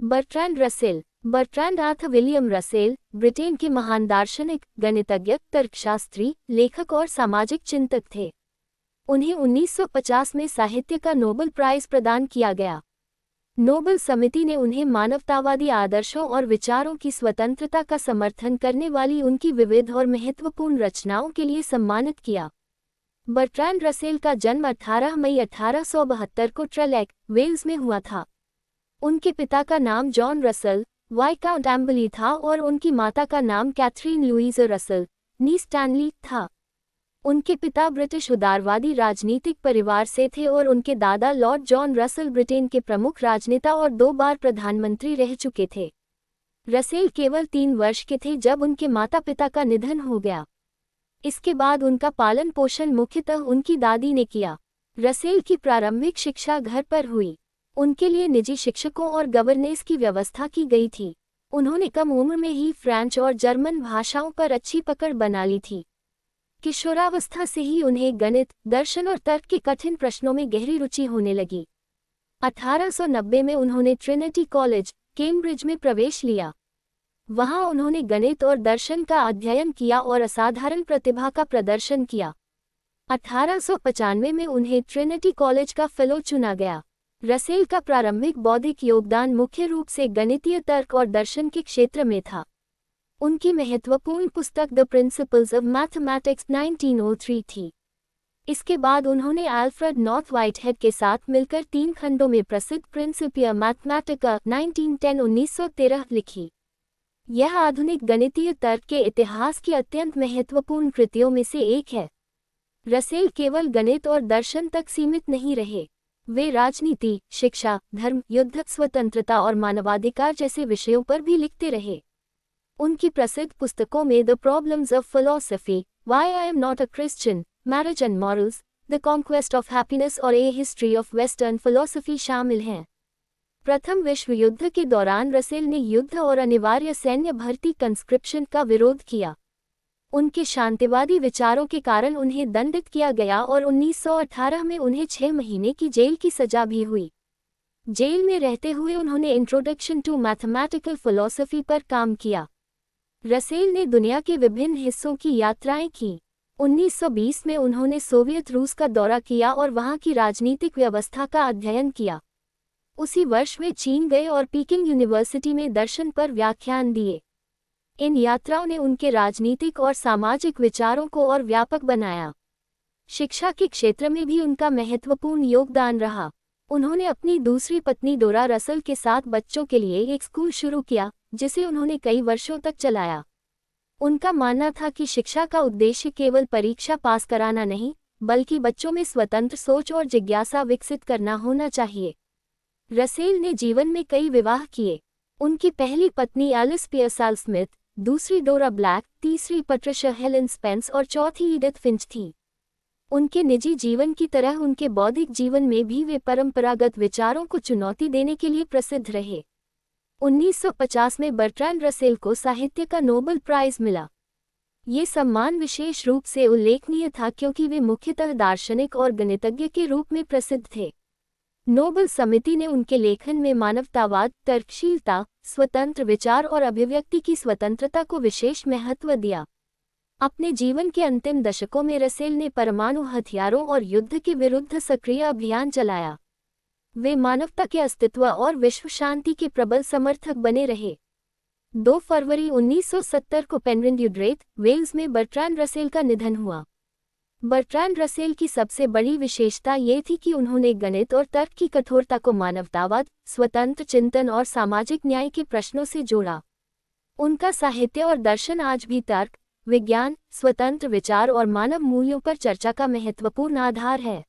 Bertrand Russell. Bertrand Arthur William Russell Britain के महान दार्शनिक, गणितज्ञ, तर्कशास्त्री, लेखक और सामाजिक चिंतक थे। उन्हें 1950 में साहित्य का नोबेल प्राइज प्रदान किया गया। नोबेल समिति ने उन्हें मानवतावादी आदर्शों और विचारों की स्वतंत्रता का समर्थन करने वाली उनकी विविध और महत्वपूर्ण रचनाओं के लिए सम्मानित किया। बर्ट्रैंड रसेल का जन्म 18 मई 1872 को ट्रेलेक, वेल्स में हुआ था। उनके पिता का नाम जॉन रसल, वाइकाउंट एम्बली था और उनकी माता का नाम कैथरीन लुईज़ रसल, नी स्टैनली था। उनके पिता ब्रिटिश उदारवादी राजनीतिक परिवार से थे और उनके दादा लॉर्ड जॉन रसल ब्रिटेन के प्रमुख राजनेता और 2 बार प्रधानमंत्री रह चुके थे। रसेल केवल 3 वर्ष के थे जब उनके माता पिता का निधन हो गया। इसके बाद उनका पालन पोषण मुख्यतः उनकी दादी ने किया। रसेल की प्रारंभिक शिक्षा घर पर हुई। उनके लिए निजी शिक्षकों और गवर्नेंस की व्यवस्था की गई थी। उन्होंने कम उम्र में ही फ्रेंच और जर्मन भाषाओं पर अच्छी पकड़ बना ली थी। किशोरावस्था से ही उन्हें गणित, दर्शन और तर्क के कठिन प्रश्नों में गहरी रुचि होने लगी। 1890 में उन्होंने ट्रिनिटी कॉलेज, कैम्ब्रिज में प्रवेश लिया। वहां उन्होंने गणित और दर्शन का अध्ययन किया और असाधारण प्रतिभा का प्रदर्शन किया। 1895 में उन्हें ट्रिनिटी कॉलेज का फेलो चुना गया। रसेल का प्रारंभिक बौद्धिक योगदान मुख्य रूप से गणितीय तर्क और दर्शन के क्षेत्र में था। उनकी महत्वपूर्ण पुस्तक द प्रिंसिपल्स ऑफ मैथमेटिक्स 1903 थी। इसके बाद उन्होंने अल्फ्रेड नॉर्थ व्हाइटहेड के साथ मिलकर 3 खंडों में प्रसिद्ध प्रिंसिपिया मैथमेटिका 1913 लिखी। यह आधुनिक गणितीय तर्क के इतिहास की अत्यंत महत्वपूर्ण कृतियों में से एक है। रसेल केवल गणित और दर्शन तक सीमित नहीं रहे। वे राजनीति, शिक्षा, धर्म, युद्ध, स्वतंत्रता और मानवाधिकार जैसे विषयों पर भी लिखते रहे। उनकी प्रसिद्ध पुस्तकों में the problems of philosophy, why I am not a Christian, marriage and morals, the conquest of happiness और ए हिस्ट्री ऑफ वेस्टर्न फिलॉसफी शामिल हैं। प्रथम विश्व युद्ध के दौरान रसेल ने युद्ध और अनिवार्य सैन्य भर्ती कंस्क्रिप्शन का विरोध किया। उनके शांतिवादी विचारों के कारण उन्हें दंडित किया गया और 1918 में उन्हें 6 महीने की जेल की सजा भी हुई। जेल में रहते हुए उन्होंने इंट्रोडक्शन टू मैथमेटिकल फिलॉसफी पर काम किया। रसेल ने दुनिया के विभिन्न हिस्सों की यात्राएं की। 1920 में उन्होंने सोवियत रूस का दौरा किया और वहां की राजनीतिक व्यवस्था का अध्ययन किया। उसी वर्ष वे चीन गए और पीकिंग यूनिवर्सिटी में दर्शन पर व्याख्यान दिए। इन यात्राओं ने उनके राजनीतिक और सामाजिक विचारों को और व्यापक बनाया। शिक्षा के क्षेत्र में भी उनका महत्वपूर्ण योगदान रहा। उन्होंने अपनी दूसरी पत्नी डोरा रसल के साथ बच्चों के लिए एक स्कूल शुरू किया, जिसे उन्होंने कई वर्षों तक चलाया। उनका मानना था कि शिक्षा का उद्देश्य केवल परीक्षा पास कराना नहीं, बल्कि बच्चों में स्वतंत्र सोच और जिज्ञासा विकसित करना होना चाहिए। रसेल ने जीवन में कई विवाह किए। उनकी पहली पत्नी एलिस पियर्सल स्मिथ, दूसरी डोरा ब्लैक, तीसरी पैट्रिशिया हेलन स्पेंस और चौथी एडिथ फिंच थी। उनके निजी जीवन की तरह उनके बौद्धिक जीवन में भी वे परंपरागत विचारों को चुनौती देने के लिए प्रसिद्ध रहे। 1950 में बर्ट्रैंड रसेल को साहित्य का नोबेल प्राइज मिला। ये सम्मान विशेष रूप से उल्लेखनीय था क्योंकि वे मुख्यतः दार्शनिक और गणितज्ञ के रूप में प्रसिद्ध थे। नोबेल समिति ने उनके लेखन में मानवतावाद, तर्कशीलता, स्वतंत्र विचार और अभिव्यक्ति की स्वतंत्रता को विशेष महत्व दिया। अपने जीवन के अंतिम दशकों में रसेल ने परमाणु हथियारों और युद्ध के विरुद्ध सक्रिय अभियान चलाया। वे मानवता के अस्तित्व और विश्व शांति के प्रबल समर्थक बने रहे। 2 फरवरी 1970 को पेनरिंड, वेल्स में बर्ट्रैंड रसेल का निधन हुआ। बर्ट्रैंड रसेल की सबसे बड़ी विशेषता ये थी कि उन्होंने गणित और तर्क की कठोरता को मानवतावाद, स्वतंत्र चिंतन और सामाजिक न्याय के प्रश्नों से जोड़ा। उनका साहित्य और दर्शन आज भी तर्क, विज्ञान, स्वतंत्र विचार और मानव मूल्यों पर चर्चा का महत्वपूर्ण आधार है।